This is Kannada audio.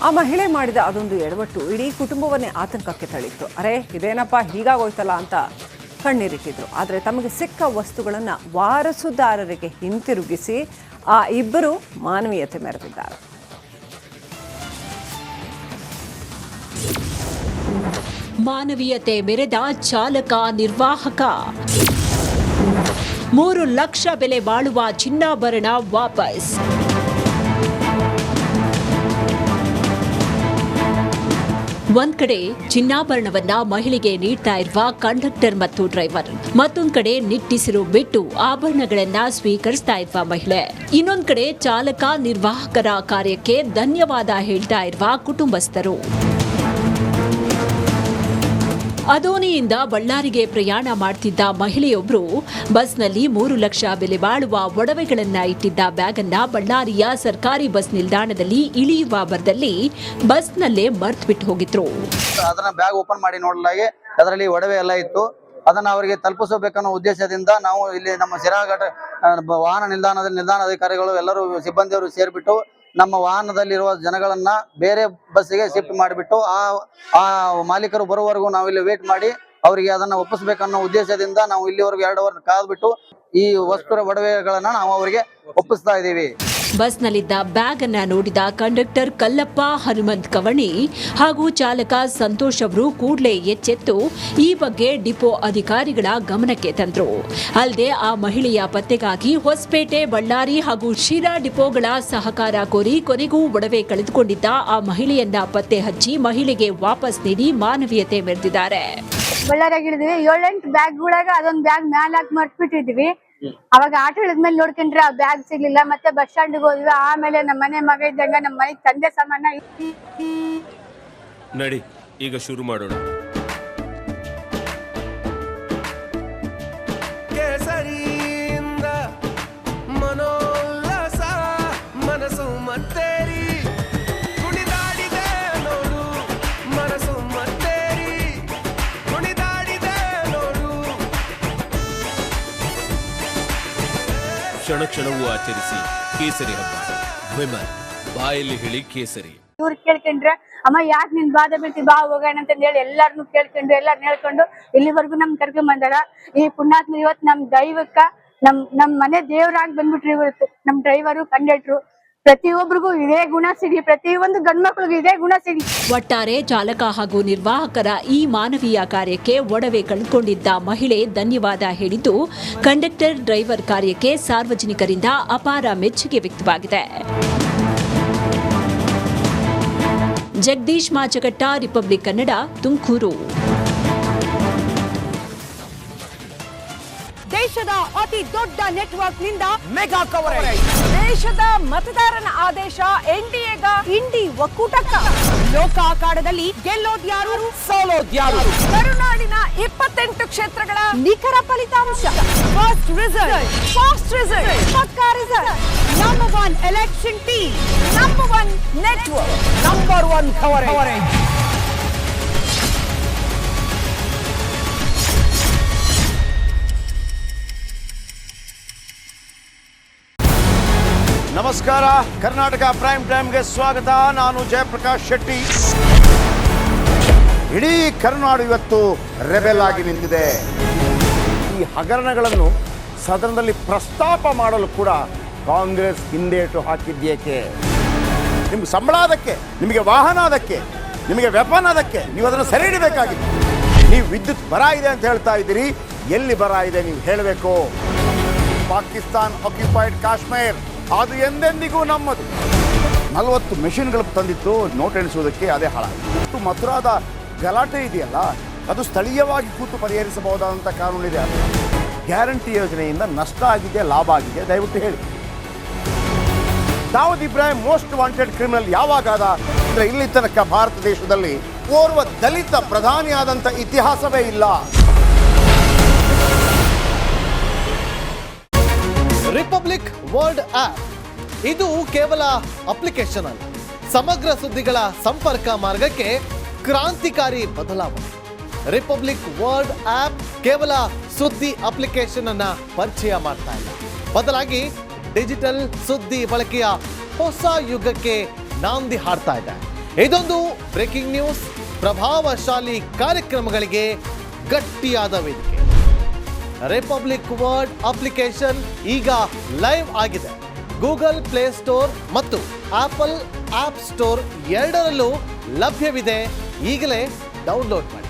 ಆ ಮಹಿಳೆ ಮಾಡಿದ ಅದೊಂದು ಎಡವಟ್ಟು ಇಡೀ ಕುಟುಂಬವನ್ನೇ ಆತಂಕಕ್ಕೆ ತಳ್ಳಿತ್ತು. ಅರೆ ಇದೇನಪ್ಪ ಹೀಗಾಗೋಯ್ತಲ್ಲ ಅಂತ ಕಣ್ಣೀರಿಟ್ಟಿದ್ರು. ಆದರೆ ತಮಗೆ ಸಿಕ್ಕ ವಸ್ತುಗಳನ್ನು ವಾರಸುದಾರರಿಗೆ ಹಿಂತಿರುಗಿಸಿ ಆ ಇಬ್ಬರು ಮಾನವೀಯತೆ ಮೆರೆದಿದ್ದಾರೆ. ಮಾನವೀಯತೆ ಮೆರೆದ ಚಾಲಕ ನಿರ್ವಾಹಕ. 3 ಲಕ್ಷ ಬೆಲೆ ಬಾಳುವ ಚಿನ್ನಾಭರಣ ವಾಪಸ್. ಒಂದ್ ಕಡೆ ಚಿನ್ನಾಭರಣವನ್ನ ಮಹಿಳೆಗೆ ನೀಡ್ತಾ ಇರುವ ಕಂಡಕ್ಟರ್ ಮತ್ತು ಡ್ರೈವರ್, ಮತ್ತೊಂದ್ ಕಡೆ ನಿಟ್ಟಿಸಿರು ಬಿಟ್ಟು ಆಭರಣಗಳನ್ನ ಸ್ವೀಕರಿಸ್ತಾ ಇರುವ ಮಹಿಳೆ, ಇನ್ನೊಂದ್ ಕಡೆ ಚಾಲಕ ನಿರ್ವಾಹಕರ ಕಾರ್ಯಕ್ಕೆ ಧನ್ಯವಾದ ಹೇಳ್ತಾ ಇರುವ ಕುಟುಂಬಸ್ಥರು. ಅದೋನಿಯಿಂದ ಬಳ್ಳಾರಿಗೆ ಪ್ರಯಾಣ ಮಾಡ್ತಿದ್ದ ಮಹಿಳೆಯೊಬ್ಬರು ಬಸ್ನಲ್ಲಿ 3 ಲಕ್ಷ ಬೆಲೆ ಬಾಳುವ ಒಡವೆಗಳನ್ನ ಇಟ್ಟಿದ್ದ ಬ್ಯಾಗ್ ಅನ್ನ ಬಳ್ಳಾರಿಯ ಸರ್ಕಾರಿ ಬಸ್ ನಿಲ್ದಾಣದಲ್ಲಿ ಇಳಿಯುವ ಭರದಲ್ಲಿ ಬಸ್ನಲ್ಲೇ ಮರ್ತು ಬಿಟ್ಟು ಹೋಗಿದ್ರು. ಅದನ್ನ ಬ್ಯಾಗ್ ಓಪನ್ ಮಾಡಿ ನೋಡಲಾಗಿ ಅದರಲ್ಲಿ ಒಡವೆ ಎಲ್ಲ ಇತ್ತು. ಅದನ್ನ ಅವರಿಗೆ ತಲುಪಿಸಬೇಕನ್ನೋ ಉದ್ದೇಶದಿಂದ ನಾವು ಇಲ್ಲಿ ನಮ್ಮ ಶಿರಾಘಟ್ಟ ವಾಹನ ನಿಲ್ದಾಣಾಧಿಕಾರಿಗಳು ಎಲ್ಲರೂ ಸಿಬ್ಬಂದಿಯವರು ಸೇರಿಬಿಟ್ಟು ನಮ್ಮ ವಾಹನದಲ್ಲಿರುವ ಜನಗಳನ್ನ ಬೇರೆ ಬಸ್ಸಿಗೆ ಶಿಫ್ಟ್ ಮಾಡಿಬಿಟ್ಟು ಆ ಮಾಲೀಕರು ಬರುವವರೆಗೂ ನಾವು ಇಲ್ಲಿ ವೇಟ್ ಮಾಡಿ ಅವರಿಗೆ ಅದನ್ನ ಒಪ್ಪಿಸಬೇಕನ್ನೋ ಉದ್ದೇಶದಿಂದ ನಾವು ಇಲ್ಲಿವರೆಗೂ 2 ಅವರ್ ಕಾದ್ಬಿಟ್ಟು ಈ ವಸ್ತು ಒಡವೆಗಳನ್ನ ನಾವು ಅವರಿಗೆ ಒಪ್ಪಿಸ್ತಾ ಇದ್ದೀವಿ. ಬಸ್ನಲ್ಲಿದ್ದ ಬ್ಯಾಗ್ ಅನ್ನ ನೋಡಿದ ಕಂಡಕ್ಟರ್ ಕಲ್ಲಪ್ಪ ಹನುಮಂತ್ ಕವಣಿ ಹಾಗೂ ಚಾಲಕ ಸಂತೋಷ್ ಅವರು ಕೂಡಲೇ ಎಚ್ಚೆತ್ತು ಈ ಬಗ್ಗೆ ಡಿಪೋ ಅಧಿಕಾರಿಗಳ ಗಮನಕ್ಕೆ ತಂದ್ರು. ಅಲ್ಲದೆ ಆ ಮಹಿಳೆಯ ಪತ್ತೆಗಾಗಿ ಹೊಸಪೇಟೆ, ಬಳ್ಳಾರಿ ಹಾಗೂ ಶಿರಾ ಡಿಪೋಗಳ ಸಹಕಾರ ಕೋರಿ ಕೊನೆಗೂ ಒಡವೆ ಕಳೆದುಕೊಂಡಿದ್ದ ಆ ಮಹಿಳೆಯನ್ನ ಪತ್ತೆ ಹಚ್ಚಿ ಮಹಿಳೆಗೆ ವಾಪಸ್ ನೀಡಿ ಮಾನವೀಯತೆ ಮೆರೆದಿದ್ದಾರೆ. ಬಳ್ಳಾರಿಯಾಗ ಇಳಿದ್ವಿ, 7-8 ಬ್ಯಾಗ್ಗಳಾಗ ಅದೊಂದು ಬ್ಯಾಗ್ ಮ್ಯಾಲ ಹಾಕಿ ಮರ್ತ್ಬಿಟ್ಟಿದ್ವಿ. ಅವಾಗ ಆಟೋ ಇಳಿದ್ಮೇಲೆ ನೋಡ್ಕೊಂಡ್ರೆ ಆ ಬ್ಯಾಗ್ ಸಿಗ್ಲಿಲ್ಲ. ಮತ್ತೆ ಬಸ್ ಸ್ಟ್ಯಾಂಡ್ಗೆ ಹೋದ್ವಿ. ಆಮೇಲೆ ನಮ್ಮ ಮನೆ ಮಗ ಇದ್ದಂಗ ನಮ್ಮ ಮನೆ ತಂದೆ ಸಾಮಾನ ನಡಿ ಈಗ ಶುರು ಮಾಡೋಣ. ಕೇಸರಿಯಿಂದ ಮನೋಲ್ಲಾಸ ಮನಸ್ಸು ಮತ್ತೇರಿ ಕುಣಿದಾಡಿದೆ ನೋಡು, ಮನಸ್ಸು ಮತ್ತೇರಿ ಕುಣಿದಾಡಿದೆ ನೋಡು. ಕ್ಷಣ ಕ್ಷಣವೂ ಆಚರಿಸಿ ಕೇಸರಿ ಹಬ್ಬ. ವಿಮಲ್ ಬಾಯಲ್ಲಿ ಹೇಳಿ ಕೇಸರಿ. ಇವ್ರು ಕೇಳ್ಕೊಂಡ್ರೆ ಅಮ್ಮ ಯಾಕೆ ನಿನ್ ಬಾಧೆ ಬೀಳ್ತಿ, ಬಾ ಹೋಗೋಣ ಅಂತ ಹೇಳಿ ಎಲ್ಲಾರನು ಕೇಳ್ಕೊಂಡು ಎಲ್ಲಾರನ್ನ ಹೇಳ್ಕೊಂಡು ಇಲ್ಲಿವರೆಗೂ ನಮ್ ಕರ್ಕೊಂಡ್ ಬಂದಾರ. ಈ ಪುಣ್ಯಾತ್ಮ ಇವತ್ತು ನಮ್ ದೈವಕ್ಕ ನಮ್ ಮನೆ ದೇವ್ರಾಗಿ ಬಂದ್ಬಿಟ್ರಿ. ಇವತ್ತು ನಮ್ ಡ್ರೈವರು, ಕಂಡಕ್ಟ್ರು ಪ್ರತಿಯೊಬ್ಬರಿಗೂ ಇದೇ ಗುಣ ಸಿಗಿ, ಪ್ರತಿಯೊಂದು ಗಂಡ್ಮಕ್ಳಿಗೂ ಇದೇ ಗುಣ ಸಿಗಿ. ಒಟ್ಟಾರೆ ಚಾಲಕ ಹಾಗೂ ನಿರ್ವಾಹಕರ ಈ ಮಾನವೀಯ ಕಾರ್ಯಕ್ಕೆ ಒಡವೆ ಕಳೆದುಕೊಂಡಿದ್ದ ಮಹಿಳೆ ಧನ್ಯವಾದ ಹೇಳಿದ್ದು, ಕಂಡಕ್ಟರ್ ಡ್ರೈವರ್ ಕಾರ್ಯಕ್ಕೆ ಸಾರ್ವಜನಿಕರಿಂದ ಅಪಾರ ಮೆಚ್ಚುಗೆ ವ್ಯಕ್ತವಾಗಿದೆ. ಜಗದೀಶ್ ಮಾಚಕಟ್ಟ, ರಿಪಬ್ಲಿಕ್ ಕನ್ನಡ, ತುಮಕೂರು. ದೇಶದ ಅತಿ ದೊಡ್ಡ ನೆಟ್ವರ್ಕ್ ನಿಂದ ಮೆಗಾ ಕವರೇಜ್. ದೇಶದ ಮತದಾರನ ಆದೇಶ ಎನ್ಡಿಎಗ ಇಂಡಿ ಒಕ್ಕೂಟಕ್ಕ. ಲೋಕ ಅಖಾಡದಲ್ಲಿ ಗೆಲ್ಲೋದ್ಯಾರು, ಸೋಲೋದ್ಯಾರು. ಕರುನಾಡಿನ 28 ಕ್ಷೇತ್ರಗಳ ನಿಖರ ಫಲಿತಾಂಶ. ಫಾಸ್ಟ್ ರಿಸಲ್ಟ್, ಪಕ್ಕಾ result. Number 1 election team, number 1 network, number 1 coverage. ನಮಸ್ಕಾರ, ಕರ್ನಾಟಕ ಪ್ರೈಮ್ ಟೈಮ್ಗೆ ಸ್ವಾಗತ. ನಾನು ಜಯಪ್ರಕಾಶ್ ಶೆಟ್ಟಿ. ಇಡೀ ಕರುನಾಡು ಇವತ್ತು ರೆಬೆಲ್ ಆಗಿ ನಿಂತಿದೆ. ಈ ಹಗರಣಗಳನ್ನು ಸದನದಲ್ಲಿ ಪ್ರಸ್ತಾಪ ಮಾಡಲು ಕೂಡ ಕಾಂಗ್ರೆಸ್ ಹಿಂದೇಟು ಹಾಕಿದ್ದೇಕೆ? ನಿಮ್ಗೆ ಸಂಬಳ ಅದಕ್ಕೆ, ನಿಮಗೆ ವಾಹನ ಅದಕ್ಕೆ, ನಿಮಗೆ ವೆಪನ್ ಅದಕ್ಕೆ, ನೀವು ಅದನ್ನು ಸೆರೆ ಹಿಡಿಬೇಕಾಗಿತ್ತು. ನೀವು ವಿದ್ಯುತ್ ಬರ ಇದೆ ಅಂತ ಹೇಳ್ತಾ ಇದ್ದೀರಿ, ಎಲ್ಲಿ ಬರ ಇದೆ ನೀವು ಹೇಳಬೇಕು. ಪಾಕಿಸ್ತಾನ್ ಆಕ್ಯುಪೈಡ್ ಕಾಶ್ಮೀರ್ ಅದು ಎಂದೆಂದಿಗೂ ನಮ್ಮದು. 40 ಮೆಷಿನ್ಗಳು ತಂದಿತ್ತು ನೋಟ್ ಎಣಿಸುವುದಕ್ಕೆ, ಅದೇ ಹಾಳಾಯಿತು. ಮಥುರಾದ ಗಲಾಟೆ ಇದೆಯಲ್ಲ, ಅದು ಸ್ಥಳೀಯವಾಗಿ ಕೂತು ಪರಿಹರಿಸಬಹುದಾದಂಥ ಕಾನೂನಿದೆ. ಗ್ಯಾರಂಟಿ ಯೋಜನೆಯಿಂದ ನಷ್ಟ ಆಗಿದೆ, ಲಾಭ ಆಗಿದೆ, ದಯವಿಟ್ಟು ಹೇಳಿ. Dawood Ibrahim most wanted criminal ಯಾವಾಗಾದ ಅಂದರೆ ಇಲ್ಲಿ ತನಕ ಭಾರತ ದೇಶದಲ್ಲಿ ಓರ್ವ ದಲಿತ ಪ್ರಧಾನಿಯಾದಂಥ ಇತಿಹಾಸವೇ ಇಲ್ಲ. ರಿಪಬ್ಲಿಕ್ ವರ್ಲ್ಡ್ ಆಪ್ ಇದು ಕೇವಲ ಅಪ್ಲಿಕೇಶನ್ ಅಲ್ಲ, ಸಮಗ್ರ ಸುದ್ದಿಗಳ ಸಂಪರ್ಕ ಮಾರ್ಗಕ್ಕೆ ಕ್ರಾಂತಿಕಾರಿ ಬದಲಾವಣೆ. ರಿಪಬ್ಲಿಕ್ ವರ್ಲ್ಡ್ ಆಪ್ ಕೇವಲ ಸುದ್ದಿ ಅಪ್ಲಿಕೇಶನ್ ಅನ್ನ ಪರಿಚಯ ಮಾಡ್ತಾ ಇಲ್ಲ, ಬದಲಾಗಿ ಡಿಜಿಟಲ್ ಸುದ್ದಿ ಬಳಕೆಯ ಹೊಸ ಯುಗಕ್ಕೆ ನಾಂದಿ ಹಾಡ್ತಾ ಇದೆ. ಇದೊಂದು ಬ್ರೇಕಿಂಗ್ ನ್ಯೂಸ್, ಪ್ರಭಾವಶಾಲಿ ಕಾರ್ಯಕ್ರಮಗಳಿಗೆ ಗಟ್ಟಿಯಾದ ವೇದಿಕೆ. ರಿಪಬ್ಲಿಕ್ ವರ್ಲ್ಡ್ ಅಪ್ಲಿಕೇಶನ್ ಈಗ ಲೈವ್ ಆಗಿದೆ. ಗೂಗಲ್ ಪ್ಲೇಸ್ಟೋರ್ ಮತ್ತು ಆಪಲ್ ಆಪ್ ಸ್ಟೋರ್ ಎರಡರಲ್ಲೂ ಲಭ್ಯವಿದೆ. ಈಗಲೇ ಡೌನ್ಲೋಡ್ ಮಾಡಿ.